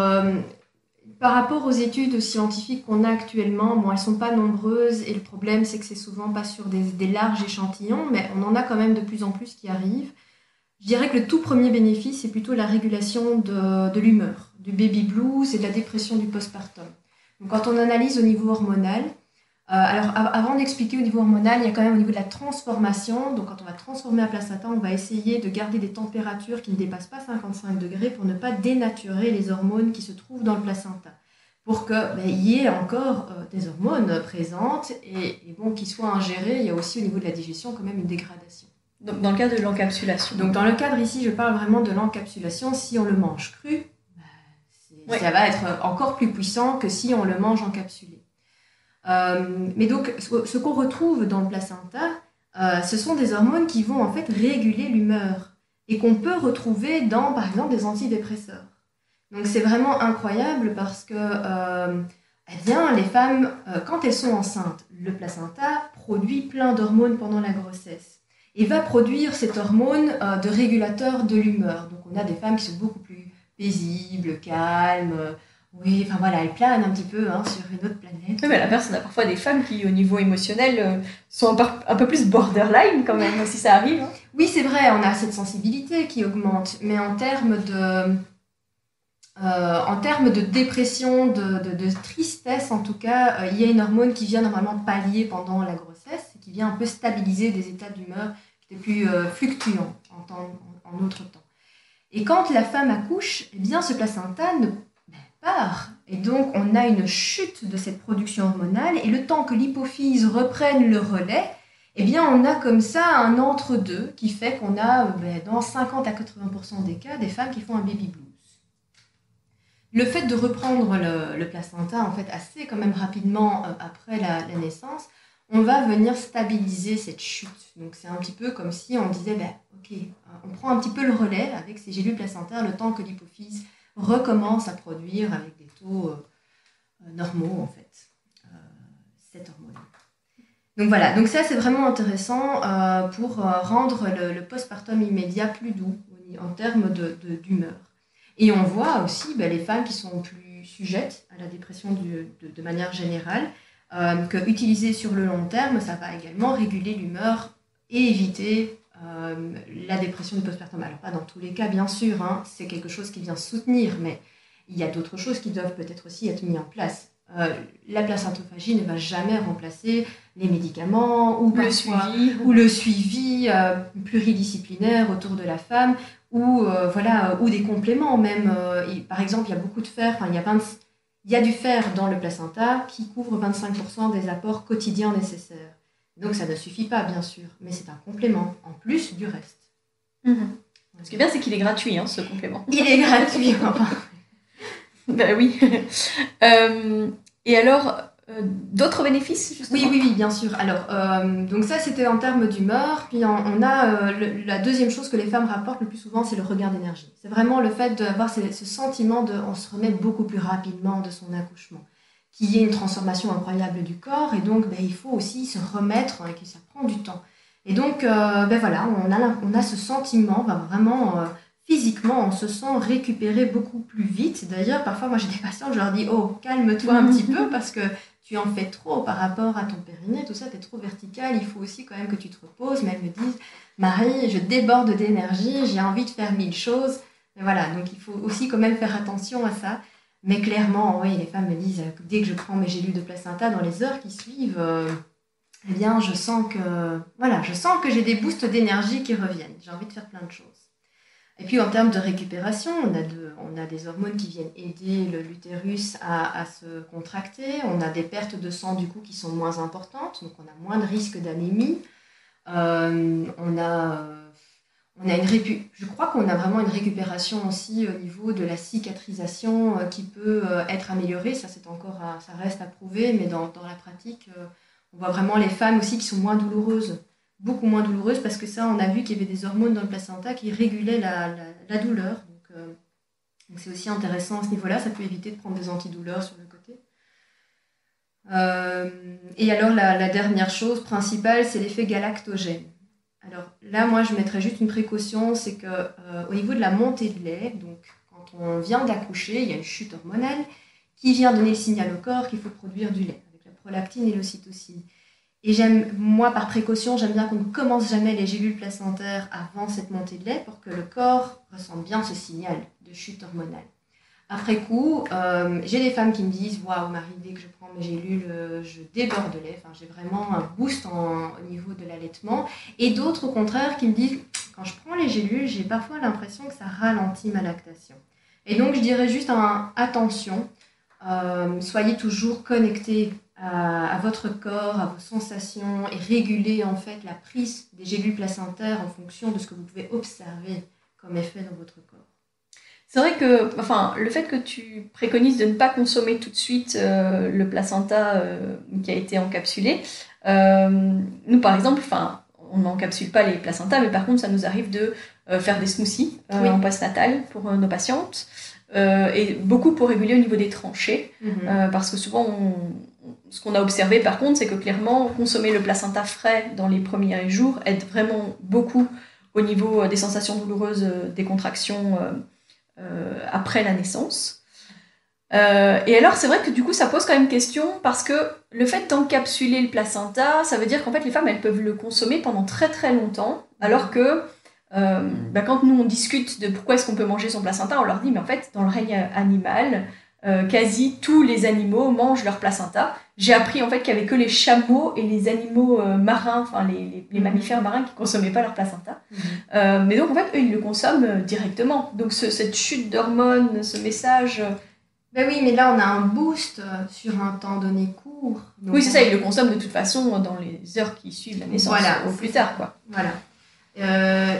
par rapport aux études scientifiques qu'on a actuellement, elles ne sont pas nombreuses et le problème c'est que c'est souvent pas sur des larges échantillons, mais on en a quand même de plus en plus qui arrivent. Je dirais que le tout premier bénéfice, c'est plutôt la régulation de l'humeur, du baby blues et de la dépression du postpartum. Donc, quand on analyse au niveau hormonal, alors avant d'expliquer au niveau hormonal, il y a quand même au niveau de la transformation. Donc, quand on va transformer un placenta, on va essayer de garder des températures qui ne dépassent pas 55 degrés pour ne pas dénaturer les hormones qui se trouvent dans le placenta. Pour qu'il y ait encore des hormones présentes et qui soient ingérées. Il y a aussi au niveau de la digestion quand même une dégradation. Donc, dans le cadre de l'encapsulation. Donc, dans le cadre ici, je parle vraiment de l'encapsulation. Si on le mange cru, ça va être encore plus puissant que si on le mange encapsulé. Mais donc, ce qu'on retrouve dans le placenta, ce sont des hormones qui vont en fait réguler l'humeur et qu'on peut retrouver dans, par exemple, des antidépresseurs. Donc, c'est vraiment incroyable parce que eh bien, les femmes, quand elles sont enceintes, le placenta produit plein d'hormones pendant la grossesse et va produire cette hormone de régulateur de l'humeur. Donc, on a des femmes qui sont beaucoup plus paisibles, calmes. Oui, enfin voilà, elles planent un petit peu sur une autre planète. Oui, mais la personne a parfois des femmes qui, au niveau émotionnel, sont un peu plus borderline quand même, si ça arrive. Oui, c'est vrai, on a cette sensibilité qui augmente, mais en termes de dépression, de tristesse en tout cas, il y a une hormone qui vient normalement pallier pendant la grossesse, qui vient un peu stabiliser des états d'humeur qui étaient plus fluctuants en autre temps. Et quand la femme accouche, eh bien ce placenta part. Et donc on a une chute de cette production hormonale, et le temps que l'hypophyse reprenne le relais, eh bien on a comme ça un entre-deux qui fait qu'on a dans 50 à 80% des cas des femmes qui font un baby blues. Le fait de reprendre le placenta en fait assez quand même rapidement après la naissance, on va venir stabiliser cette chute. Donc c'est un petit peu comme si on disait ok, on prend un petit peu le relais avec ces gélules placentaires le temps que l'hypophyse recommence à produire avec des taux normaux en fait cette hormone. Donc voilà, donc ça c'est vraiment intéressant pour rendre le postpartum immédiat plus doux en termes d'humeur. Et on voit aussi les femmes qui sont plus sujettes à la dépression de manière générale, que utiliser sur le long terme, ça va également réguler l'humeur et éviter la dépression du postpartum. Alors pas dans tous les cas bien sûr, c'est quelque chose qui vient soutenir, mais il y a d'autres choses qui doivent peut-être aussi être mises en place. La placentophagie ne va jamais remplacer les médicaments ou le suivi pluridisciplinaire autour de la femme ou des compléments même. Par exemple, il y a beaucoup de fer, il y a du fer dans le placenta qui couvre 25% des apports quotidiens nécessaires. Donc ça ne suffit pas bien sûr, mais c'est un complément en plus du reste. Ce qui est bien, c'est qu'il est gratuit, ce complément. Il est gratuit, enfin. Ben oui. Et alors, d'autres bénéfices justement ? Oui, bien sûr. Alors, donc ça, c'était en termes d'humeur. Puis on a la deuxième chose que les femmes rapportent le plus souvent, c'est le regain d'énergie. C'est vraiment le fait d'avoir ce sentiment on se remet beaucoup plus rapidement de son accouchement, qu'il y ait une transformation incroyable du corps. Et donc, il faut aussi se remettre et que ça prend du temps. Et donc, on a ce sentiment, vraiment... physiquement, on se sent récupéré beaucoup plus vite. D'ailleurs, parfois, moi, j'ai des patients, je leur dis « Oh, calme-toi un petit peu parce que tu en fais trop par rapport à ton périnée, tout ça, tu es trop vertical, il faut aussi quand même que tu te reposes. » Mais elles me disent « Marie, je déborde d'énergie, j'ai envie de faire 1000 choses. » Mais voilà, donc il faut aussi quand même faire attention à ça. Mais clairement, oui, les femmes me disent « Dès que je prends mes gélules de placenta, dans les heures qui suivent, eh bien, je sens que j'ai des boosts d'énergie qui reviennent. J'ai envie de faire plein de choses. » Et puis en termes de récupération, on a des hormones qui viennent aider l'utérus à se contracter. On a des pertes de sang du coup qui sont moins importantes, donc on a moins de risque d'anémie. Je crois qu'on a vraiment une récupération aussi au niveau de la cicatrisation qui peut être améliorée. Ça reste à prouver, mais dans la pratique, on voit vraiment les femmes aussi qui sont moins douloureuses. Beaucoup moins douloureuse parce que ça, on a vu qu'il y avait des hormones dans le placenta qui régulaient la douleur. Donc c'est aussi intéressant à ce niveau-là. Ça peut éviter de prendre des antidouleurs sur le côté. Et alors, la dernière chose principale, c'est l'effet galactogène. Alors là, moi, je mettrais juste une précaution, c'est qu'au niveau de la montée de lait, donc quand on vient d'accoucher, il y a une chute hormonale qui vient donner le signal au corps qu'il faut produire du lait, avec la prolactine et l'ocytocine. Et moi, par précaution, j'aime bien qu'on ne commence jamais les gélules placentaires avant cette montée de lait pour que le corps ressente bien ce signal de chute hormonale. Après coup, j'ai des femmes qui me disent « Waouh, Marie, dès que je prends mes gélules, je déborde de lait. » Enfin, j'ai vraiment un boost au niveau de l'allaitement. Et d'autres, au contraire, qui me disent « Quand je prends les gélules, j'ai parfois l'impression que ça ralentit ma lactation. » Et donc, je dirais juste attention, soyez toujours connectés à votre corps, à vos sensations et réguler en fait la prise des gélules placentaires en fonction de ce que vous pouvez observer comme effet dans votre corps. C'est vrai que, le fait que tu préconises de ne pas consommer tout de suite le placenta qui a été encapsulé, nous par exemple, on n'encapsule pas les placentas, mais par contre ça nous arrive de faire des smoothies en postnatal pour nos patientes, et beaucoup pour réguler au niveau des tranchées, parce que souvent ce qu'on a observé par contre, c'est que clairement consommer le placenta frais dans les premiers jours aide vraiment beaucoup au niveau des sensations douloureuses, des contractions après la naissance. Et alors, c'est vrai que du coup, ça pose quand même question parce que le fait d'encapsuler le placenta, ça veut dire qu'en fait, les femmes, elles peuvent le consommer pendant très très longtemps, alors que quand nous, on discute de pourquoi est-ce qu'on peut manger son placenta, on leur dit, mais en fait, dans le règne animal, quasi tous les animaux mangent leur placenta. J'ai appris en fait qu'il n'y avait que les chameaux et les animaux marins, les mammifères marins qui ne consommaient pas leur placenta. Mais donc en fait, eux, ils le consomment directement. Donc cette chute d'hormones, ce message... Ben oui, mais là, on a un boost sur un temps donné court. Oui, c'est ça, ils le consomment de toute façon dans les heures qui suivent la naissance, au plus tard, quoi. Voilà.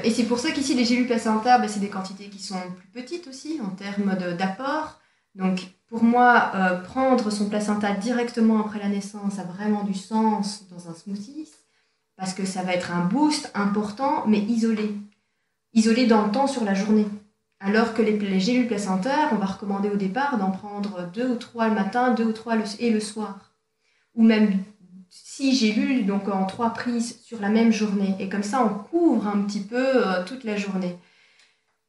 Et c'est pour ça qu'ici, les gélules placentaires, c'est des quantités qui sont plus petites aussi, en termes d'apport. Donc, pour moi, prendre son placenta directement après la naissance a vraiment du sens dans un smoothie, parce que ça va être un boost important, mais isolé. Isolé dans le temps sur la journée. Alors que les gélules placentaires, on va recommander au départ d'en prendre 2 ou 3 le matin, 2 ou 3 le soir. Ou même 6 gélules, donc en 3 prises sur la même journée. Et comme ça, on couvre un petit peu toute la journée.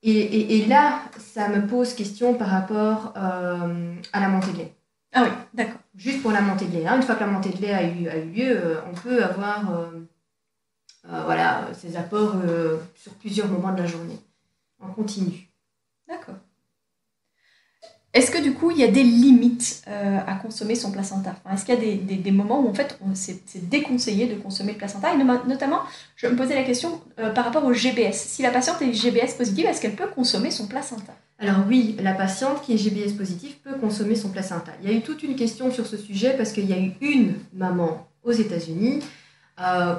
Et là, ça me pose question par rapport à la montée de lait. Ah oui, d'accord. Juste pour la montée de lait. Une fois que la montée de lait a eu lieu, on peut avoir ces apports sur plusieurs moments de la journée, en continu. D'accord. Est-ce que du coup, il y a des limites à consommer son placenta ? Est-ce qu'il y a des moments où en fait, c'est déconseillé de consommer le placenta ? Et notamment, je me posais la question par rapport au GBS. Si la patiente est GBS positive, est-ce qu'elle peut consommer son placenta ? Alors oui, la patiente qui est GBS positive peut consommer son placenta. Il y a eu toute une question sur ce sujet parce qu'il y a eu une maman aux États-Unis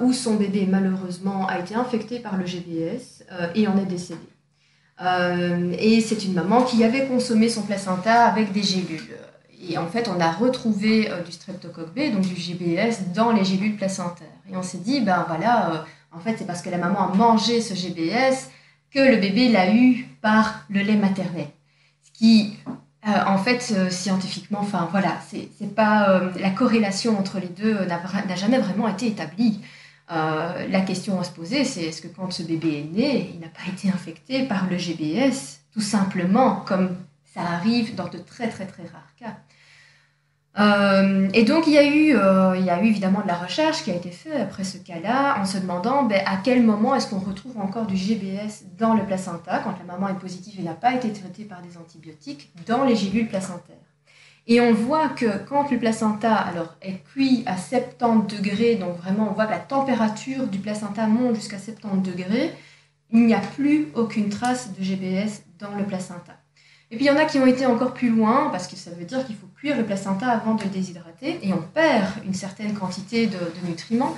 où son bébé malheureusement a été infecté par le GBS et en est décédé. Et c'est une maman qui avait consommé son placenta avec des gélules. Et en fait, on a retrouvé du streptocoque B, donc du GBS, dans les gélules placentaires. Et on s'est dit, en fait, c'est parce que la maman a mangé ce GBS que le bébé l'a eu par le lait maternel. Ce qui, en fait, scientifiquement, c'est pas la corrélation entre les deux n'a jamais vraiment été établie. La question à se poser, c'est est-ce que quand ce bébé est né, il n'a pas été infecté par le GBS, tout simplement, comme ça arrive dans de très très très rares cas. Et donc il y a eu évidemment de la recherche qui a été faite après ce cas-là, en se demandant à quel moment est-ce qu'on retrouve encore du GBS dans le placenta, quand la maman est positive et n'a pas été traitée par des antibiotiques, dans les gélules placentaires. Et on voit que quand le placenta est cuit à 70 degrés, donc vraiment on voit que la température du placenta monte jusqu'à 70 degrés, il n'y a plus aucune trace de GBS dans le placenta. Et puis il y en a qui ont été encore plus loin, parce que ça veut dire qu'il faut cuire le placenta avant de le déshydrater, et on perd une certaine quantité de nutriments.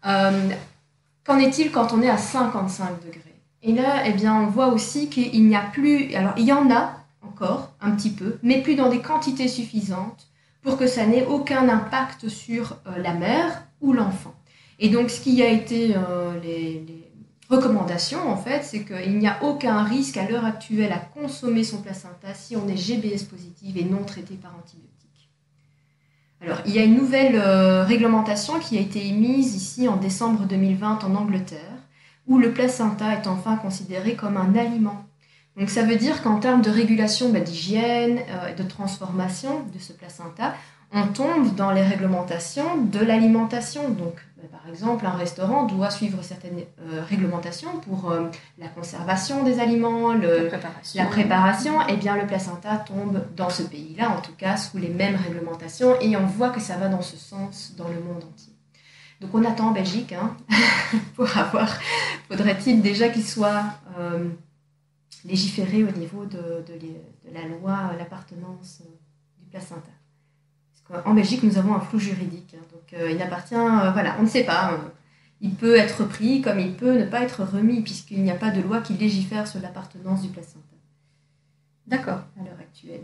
Qu'en est-il quand on est à 55 degrés ? Et là, on voit aussi qu'il n'y a plus... Alors il y en a, encore un petit peu, mais plus dans des quantités suffisantes pour que ça n'ait aucun impact sur la mère ou l'enfant. Et donc, ce qui a été les recommandations, en fait, c'est qu'il n'y a aucun risque à l'heure actuelle à consommer son placenta si on est GBS positive et non traité par antibiotiques. Alors, il y a une nouvelle réglementation qui a été émise ici en décembre 2020 en Angleterre, où le placenta est enfin considéré comme un aliment. Donc ça veut dire qu'en termes de régulation d'hygiène et de transformation de ce placenta, on tombe dans les réglementations de l'alimentation. Donc par exemple, un restaurant doit suivre certaines réglementations pour la conservation des aliments, la préparation. Et bien le placenta tombe dans ce pays-là, en tout cas sous les mêmes réglementations, et on voit que ça va dans ce sens dans le monde entier. Donc on attend en Belgique pour avoir... Faudrait-il déjà qu'il soit... légiférer au niveau de la loi l'appartenance du placenta. Parce qu'en Belgique, nous avons un flou juridique. Donc, il appartient... on ne sait pas. Il peut être pris comme il peut ne pas être remis, puisqu'il n'y a pas de loi qui légifère sur l'appartenance du placenta. D'accord. à l'heure actuelle.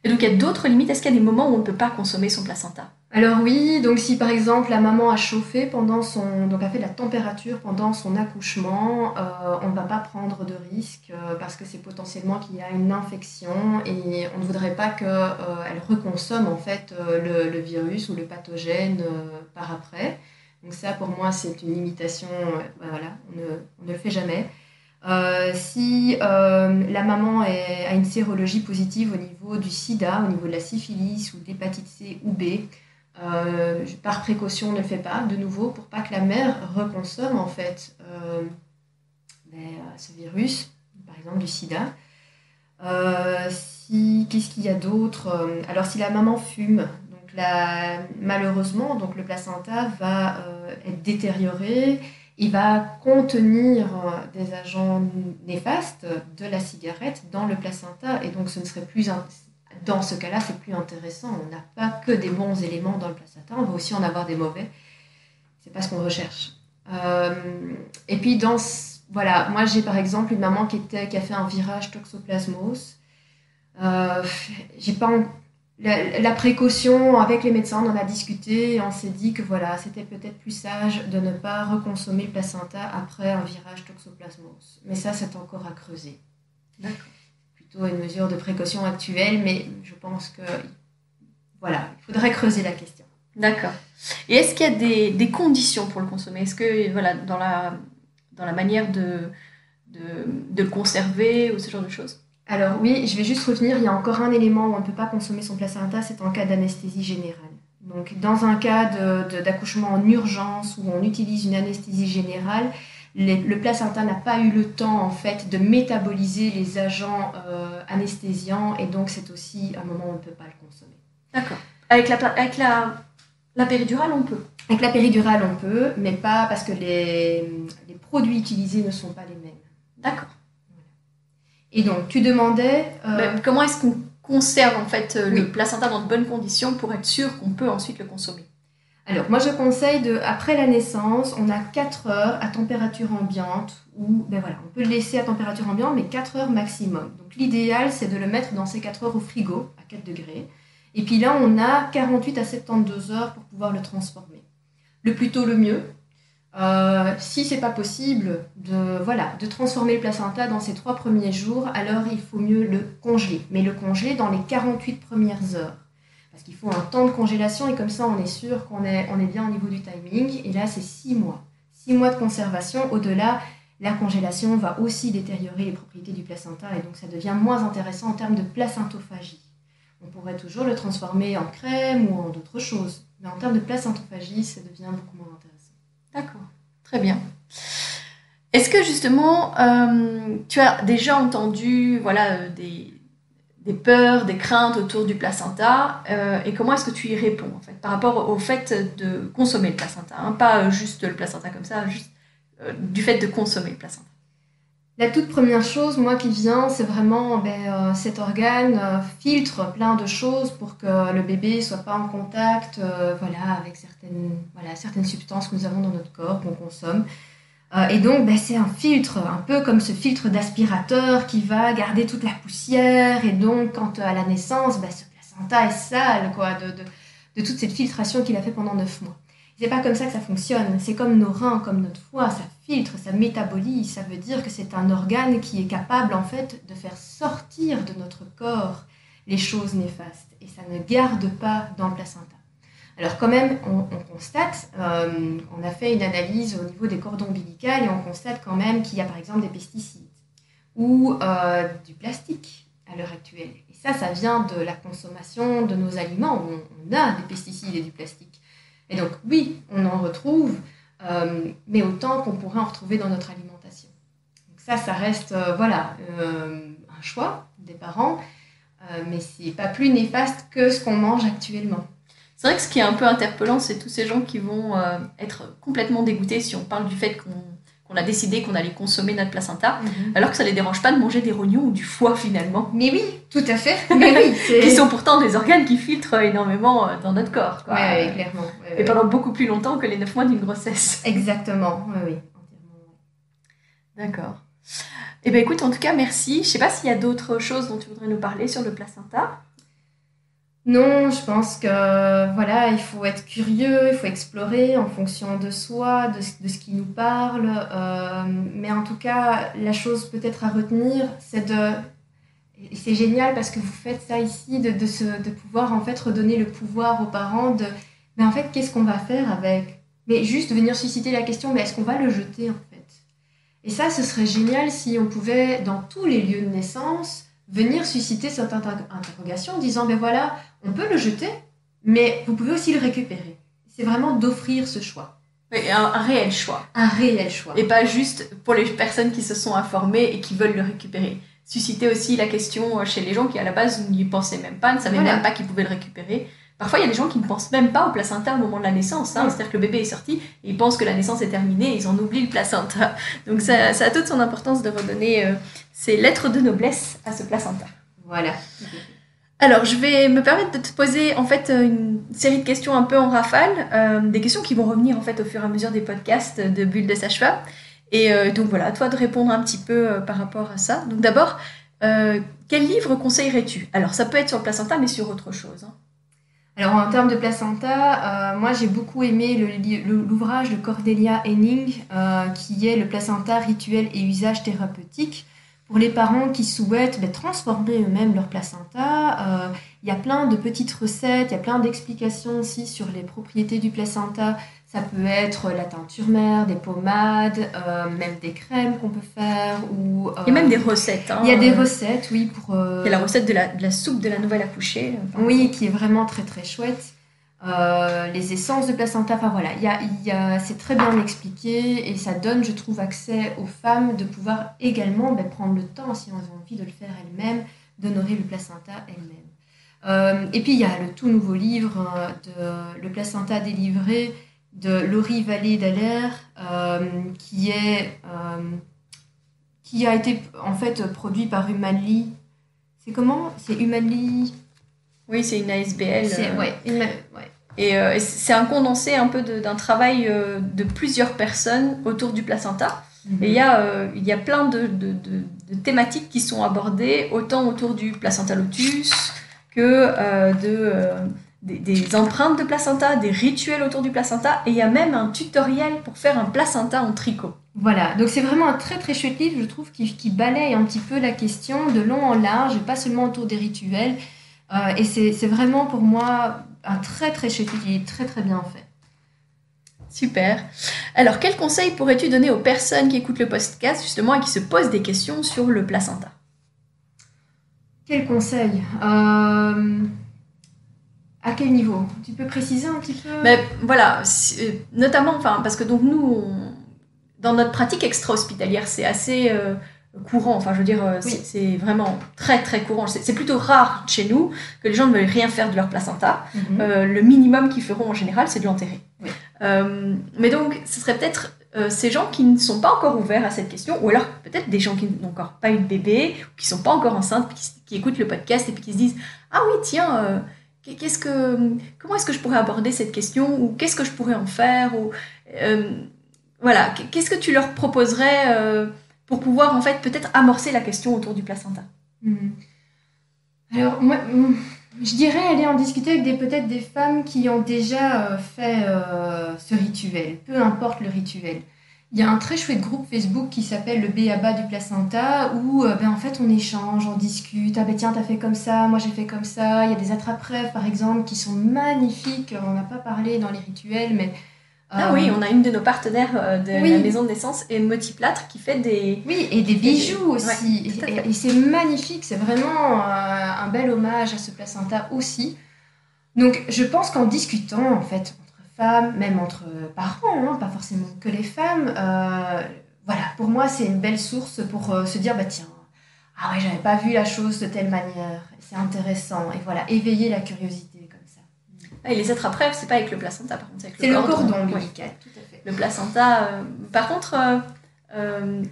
Et donc, il y a d'autres limites. Est-ce qu'il y a des moments où on ne peut pas consommer son placenta? Alors oui, donc si par exemple la maman a chauffé donc a fait de la température pendant son accouchement, on ne va pas prendre de risque parce que c'est potentiellement qu'il y a une infection et on ne voudrait pas qu'elle reconsomme en fait le virus ou le pathogène par après. Donc ça pour moi c'est une limitation, voilà, on ne le fait jamais. Si la maman a une sérologie positive au niveau du sida, au niveau de la syphilis ou de l'hépatite C ou B, par précaution, on ne le fait pas, de nouveau, pour pas que la mère reconsomme en fait ce virus, par exemple du sida. Qu'est-ce qu'il y a d'autre? Alors, si la maman fume, donc malheureusement, donc le placenta va être détérioré, il va contenir des agents néfastes de la cigarette dans le placenta, et donc ce ne serait plus dans ce cas-là, c'est plus intéressant. On n'a pas que des bons éléments dans le placenta, on va aussi en avoir des mauvais. C'est pas ce qu'on recherche. Et puis voilà, moi j'ai par exemple une maman qui a fait un virage toxoplasmose. J'ai pas la précaution avec les médecins, on en a discuté et on s'est dit que voilà, c'était peut-être plus sage de ne pas reconsommer le placenta après un virage toxoplasmose. Mais ça, c'est encore à creuser. D'accord. Plutôt une mesure de précaution actuelle, mais je pense que voilà, il faudrait creuser la question. D'accord. Et est-ce qu'il y a des conditions pour le consommer? Est-ce que voilà, dans la manière de le conserver ou ce genre de choses? Alors oui, je vais juste revenir, il y a encore un élément où on ne peut pas consommer son placenta, c'est en cas d'anesthésie générale. Donc dans un cas d'accouchement en urgence où on utilise une anesthésie générale, le placenta n'a pas eu le temps en fait de métaboliser les agents anesthésiants et donc c'est aussi un moment où on ne peut pas le consommer. D'accord. Avec la péridurale, on peut? Avec la péridurale, on peut, mais pas parce que les produits utilisés ne sont pas les mêmes. D'accord. Et donc, tu demandais... comment est-ce qu'on conserve en fait le placenta dans de bonnes conditions pour être sûr qu'on peut ensuite le consommer? Alors, moi, je conseille après la naissance, on a 4 heures à température ambiante, ou on peut le laisser à température ambiante, mais 4 heures maximum. Donc, l'idéal, c'est de le mettre dans ces 4 heures au frigo, à 4 degrés. Et puis là, on a 48 à 72 heures pour pouvoir le transformer. Le plus tôt, le mieux. Si c'est pas possible de transformer le placenta dans ces 3 premiers jours, alors il faut mieux le congeler. Mais le congeler dans les 48 premières heures. Parce qu'il faut un temps de congélation et comme ça on est sûr qu'on est bien au niveau du timing. Et là c'est 6 mois. 6 mois de conservation. Au-delà, la congélation va aussi détériorer les propriétés du placenta et donc ça devient moins intéressant en termes de placentophagie. On pourrait toujours le transformer en crème ou en d'autres choses. Mais en termes de placentophagie, ça devient beaucoup moins intéressant. D'accord, très bien. Est-ce que justement, tu as déjà entendu des peurs, des craintes autour du placenta et comment est-ce que tu y réponds en fait, par rapport au fait de consommer le placenta, hein, pas juste le placenta comme ça, juste du fait de consommer le placenta? La toute première chose, moi, qui vient, c'est vraiment cet organe filtre plein de choses pour que le bébé ne soit pas en contact avec certaines substances que nous avons dans notre corps, qu'on consomme. Et donc, c'est un filtre, un peu comme ce filtre d'aspirateur qui va garder toute la poussière. Et donc, quand à la naissance, ce placenta est sale de toute cette filtration qu'il a fait pendant 9 mois. C'est pas comme ça que ça fonctionne. C'est comme nos reins, comme notre foie, ça filtre, ça métabolise. Ça veut dire que c'est un organe qui est capable en fait de faire sortir de notre corps les choses néfastes. Et ça ne garde pas dans le placenta. Alors quand même, on constate, on a fait une analyse au niveau des cordons ombilicaux et on constate quand même qu'il y a par exemple des pesticides ou du plastique à l'heure actuelle. Et ça vient de la consommation de nos aliments où on a des pesticides et du plastique. Et donc oui, on en retrouve, mais autant qu'on pourrait en retrouver dans notre alimentation. Donc ça reste un choix des parents, mais c'est pas plus néfaste que ce qu'on mange actuellement. C'est vrai que ce qui est un peu interpellant, c'est tous ces gens qui vont être complètement dégoûtés si on parle du fait qu'on a décidé qu'on allait consommer notre placenta, alors que ça ne les dérange pas de manger des rognons ou du foie finalement. Mais oui, tout à fait. Mais oui, qui sont pourtant des organes qui filtrent énormément dans notre corps. Oui, clairement. Et pendant beaucoup plus longtemps que les 9 mois d'une grossesse. Exactement, oui. D'accord. Eh bien écoute, en tout cas, merci. Je sais pas s'il y a d'autres choses dont tu voudrais nous parler sur le placenta. Non, je pense que voilà, il faut être curieux, il faut explorer en fonction de soi, de ce qui nous parle. Mais en tout cas, la chose peut-être à retenir, c'est et c'est génial parce que vous faites ça ici, de pouvoir en fait redonner le pouvoir aux parents mais en fait, qu'est-ce qu'on va faire avec? Mais juste venir susciter la question, mais est-ce qu'on va le jeter en fait? Et ça, ce serait génial si on pouvait, dans tous les lieux de naissance, venir susciter cette interrogation en disant, ben voilà, on peut le jeter, mais vous pouvez aussi le récupérer. C'est vraiment d'offrir ce choix. Et un réel choix. Un réel choix. Et pas juste pour les personnes qui se sont informées et qui veulent le récupérer. Susciter aussi la question chez les gens qui, à la base, n'y pensaient même pas, ne savaient même pas qu'ils pouvaient le récupérer. Parfois, il y a des gens qui ne pensent même pas au placenta au moment de la naissance. Hein. C'est-à-dire que le bébé est sorti et ils pensent que la naissance est terminée et ils en oublient le placenta. Donc, ça a toute son importance de redonner ces lettres de noblesse à ce placenta. Voilà. Alors, je vais me permettre de te poser en fait une série de questions un peu en rafale, des questions qui vont revenir en fait au fur et à mesure des podcasts de Bulle de Sage-Femme. Et donc voilà, à toi de répondre un petit peu par rapport à ça. Donc d'abord, quel livre conseillerais-tu? Alors, ça peut être sur le placenta, mais sur autre chose. Hein. Alors, en termes de placenta, moi, j'ai beaucoup aimé l'ouvrage de Cordelia Henning, qui est Le placenta, rituel et usage thérapeutique. Pour les parents qui souhaitent transformer eux-mêmes leur placenta, il y a plein de petites recettes, il y a plein d'explications aussi sur les propriétés du placenta. Ça peut être la teinture mère, des pommades, même des crèmes qu'on peut faire. Il y a même des recettes. Hein, il y a des recettes, oui. Il y a la recette de la soupe de la nouvelle accouchée. Oui, qui est vraiment très très chouette. Les essences de placenta, enfin voilà, c'est très bien expliqué et ça donne, je trouve, accès aux femmes de pouvoir également prendre le temps, si elles ont envie de le faire elles-mêmes, d'honorer le placenta elles-mêmes. Et puis il y a le tout nouveau livre Le placenta délivré de Laurie Vallée-Dallaire, qui a été en fait produit par Humanly. C'est comment? C'est Humanly. Oui, c'est une ASBL. Ouais. Et c'est un condensé un peu d'un travail de plusieurs personnes autour du placenta. Mm-hmm. Et il y a plein de thématiques qui sont abordées, autant autour du placenta lotus que des empreintes de placenta, des rituels autour du placenta. Et il y a même un tutoriel pour faire un placenta en tricot. Voilà, donc c'est vraiment un très très chouette livre, je trouve, qui balaye un petit peu la question de long en large, et pas seulement autour des rituels. Et c'est vraiment pour moi un très très chouette livre, il est très très bien fait. Super. Alors, quel conseil pourrais-tu donner aux personnes qui écoutent le podcast justement et qui se posent des questions sur le placenta? Quel conseil? À quel niveau? Tu peux préciser un petit peu? Voilà, notamment, parce que donc nous, dans notre pratique extra-hospitalière, c'est assez courant. Enfin, je veux dire, oui. C'est vraiment très très courant. C'est plutôt rare chez nous que les gens ne veulent rien faire de leur placenta. Mm-hmm. Le minimum qu'ils feront en général, c'est de l'enterrer. Oui. Mais donc, ce serait peut-être ces gens qui ne sont pas encore ouverts à cette question, ou alors peut-être des gens qui n'ont encore pas eu de bébé, ou qui ne sont pas encore enceintes, qui écoutent le podcast et puis qui se disent « Ah oui, tiens, comment est-ce que je pourrais aborder cette question ?» ou « Qu'est-ce que je pourrais en faire ?» ou voilà, qu'est-ce que tu leur proposerais pour pouvoir en fait peut-être amorcer la question autour du placenta? Alors moi, je dirais aller en discuter avec peut-être des femmes qui ont déjà fait ce rituel, peu importe le rituel. Il y a un très chouette groupe Facebook qui s'appelle le B.A.B.A. du placenta où en fait on échange, on discute. Ah t'as fait comme ça, moi j'ai fait comme ça. Il y a des attrape-rêves par exemple qui sont magnifiques. On n'a pas parlé dans les rituels, mais oui, on a une de nos partenaires de la maison de naissance, Emotiplâtre, qui fait des... Oui, et des bijoux aussi. Et c'est magnifique, c'est vraiment un bel hommage à ce placenta aussi. Donc, je pense qu'en discutant, en fait, entre femmes, même entre parents, hein, pas forcément que les femmes, voilà, pour moi, c'est une belle source pour se dire, tiens, ah ouais, j'avais pas vu la chose de telle manière, c'est intéressant. Et voilà, éveiller la curiosité. Et les attrape-rêves, c'est pas avec le placenta, par contre, c'est avec le cordon ombilical. Tout à fait. Le placenta, par contre,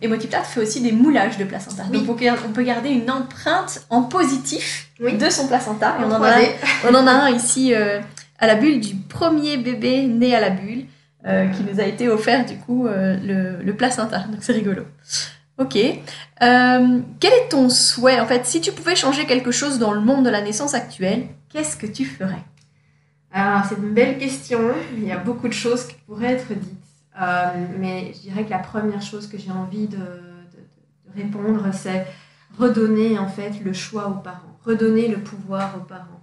Emotiplâtre fait aussi des moulages de placenta. Oui. Donc on peut garder une empreinte en positif de son placenta. Et on en a un ici à la bulle du premier bébé né à la bulle qui nous a été offert du coup le placenta. Donc c'est rigolo. Ok. Quel est ton souhait, en fait, si tu pouvais changer quelque chose dans le monde de la naissance actuelle, qu'est-ce que tu ferais? Alors, c'est une belle question. Il y a beaucoup de choses qui pourraient être dites. Mais je dirais que la première chose que j'ai envie de répondre, c'est redonner en fait le choix aux parents, redonner le pouvoir aux parents.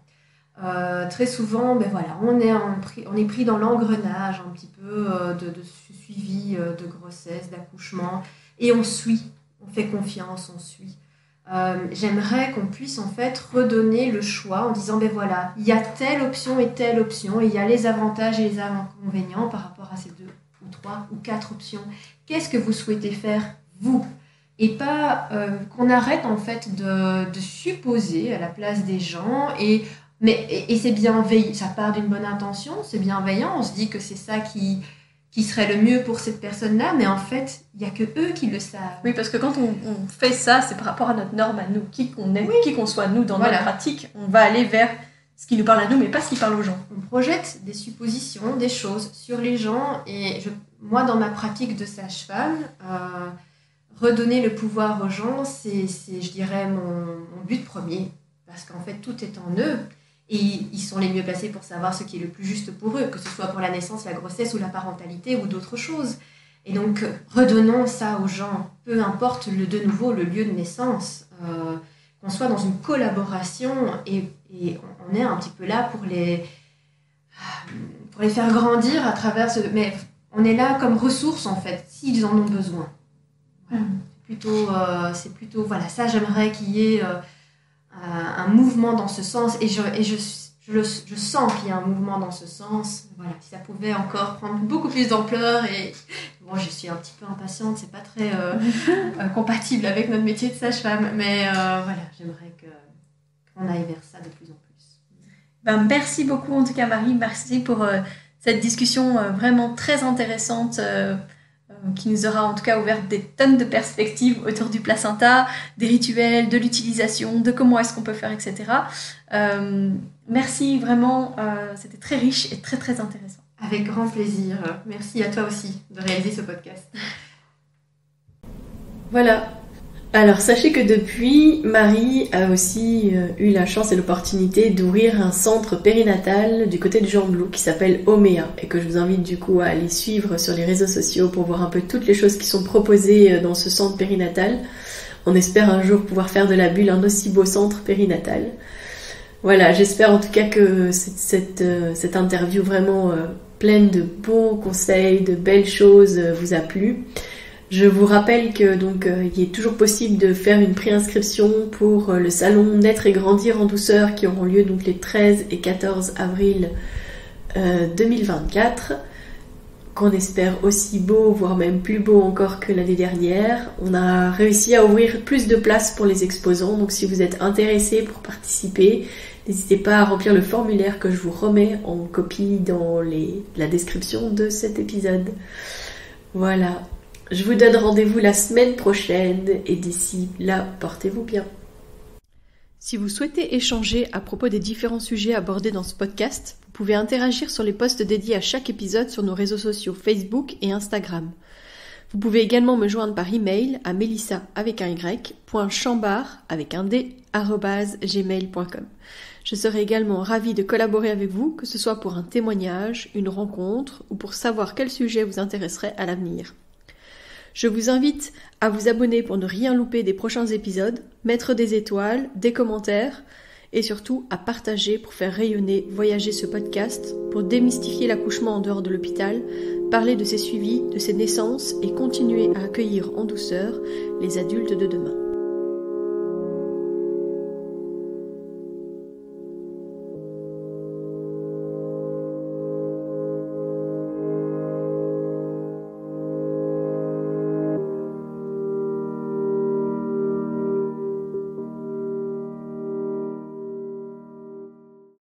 Très souvent, on est pris dans l'engrenage un petit peu de suivi de grossesse, d'accouchement, et on suit, on fait confiance, on suit. J'aimerais qu'on puisse en fait redonner le choix en disant voilà, il y a telle option et telle option, et il y a les avantages et les inconvénients par rapport à ces 2 ou 3 ou 4 options. Qu'est-ce que vous souhaitez faire, vous? Et pas qu'on arrête en fait de supposer à la place des gens, et c'est bienveillant, ça part d'une bonne intention, c'est bienveillant, on se dit que c'est ça qui serait le mieux pour cette personne-là, mais en fait, il n'y a que eux qui le savent. Oui, parce que quand on fait ça, c'est par rapport à notre norme, à nous, qui qu'on est, qui qu'on soit, nous, dans notre pratique, on va aller vers ce qui nous parle à nous, mais pas ce qui parle aux gens. On projette des suppositions, des choses sur les gens, et moi, dans ma pratique de sage-femme, redonner le pouvoir aux gens, c'est je dirais, mon but premier, parce qu'en fait, tout est en eux. Et ils sont les mieux placés pour savoir ce qui est le plus juste pour eux, que ce soit pour la naissance, la grossesse ou la parentalité ou d'autres choses. Et donc, redonnons ça aux gens, peu importe de nouveau le lieu de naissance, qu'on soit dans une collaboration et on est un petit peu là pour les faire grandir à travers ce... Mais on est là comme ressource en fait, s'ils en ont besoin. Voilà. C'est plutôt voilà, ça j'aimerais qu'il y ait... un mouvement dans ce sens, et je sens qu'il y a un mouvement dans ce sens. Voilà, si ça pouvait encore prendre beaucoup plus d'ampleur, et bon, je suis un petit peu impatiente, c'est pas très compatible avec notre métier de sage-femme, mais voilà, j'aimerais qu'on aille vers ça de plus en plus. Merci beaucoup en tout cas Marie, merci pour cette discussion vraiment très intéressante, qui nous aura en tout cas ouvert des tonnes de perspectives autour du placenta, des rituels, de l'utilisation, de comment est-ce qu'on peut faire, etc. Merci vraiment, c'était très riche et très très intéressant. Avec grand plaisir. Merci à toi aussi de réaliser ce podcast. Voilà. Alors sachez que depuis, Marie a aussi eu la chance et l'opportunité d'ouvrir un centre périnatal du côté de Gembloux qui s'appelle Omea, et que je vous invite du coup à aller suivre sur les réseaux sociaux pour voir un peu toutes les choses qui sont proposées dans ce centre périnatal. On espère un jour pouvoir faire de la bulle un aussi beau centre périnatal. Voilà, j'espère en tout cas que cette interview vraiment pleine de bons conseils, de belles choses vous a plu. Je vous rappelle que donc il est toujours possible de faire une préinscription pour le salon Naître et Grandir en douceur qui auront lieu donc les 13 et 14 avril 2024, qu'on espère aussi beau, voire même plus beau encore que l'année dernière. On a réussi à ouvrir plus de places pour les exposants, donc si vous êtes intéressés pour participer, n'hésitez pas à remplir le formulaire que je vous remets en copie dans la description de cet épisode. Voilà. Je vous donne rendez-vous la semaine prochaine, et d'ici là, portez-vous bien. Si vous souhaitez échanger à propos des différents sujets abordés dans ce podcast, vous pouvez interagir sur les posts dédiés à chaque épisode sur nos réseaux sociaux Facebook et Instagram. Vous pouvez également me joindre par email à melissa.chambard@gmail.com. Je serai également ravie de collaborer avec vous, que ce soit pour un témoignage, une rencontre ou pour savoir quel sujet vous intéresserait à l'avenir. Je vous invite à vous abonner pour ne rien louper des prochains épisodes, mettre des étoiles, des commentaires et surtout à partager pour faire rayonner, voyager ce podcast, pour démystifier l'accouchement en dehors de l'hôpital, parler de ses suivis, de ses naissances et continuer à accueillir en douceur les adultes de demain.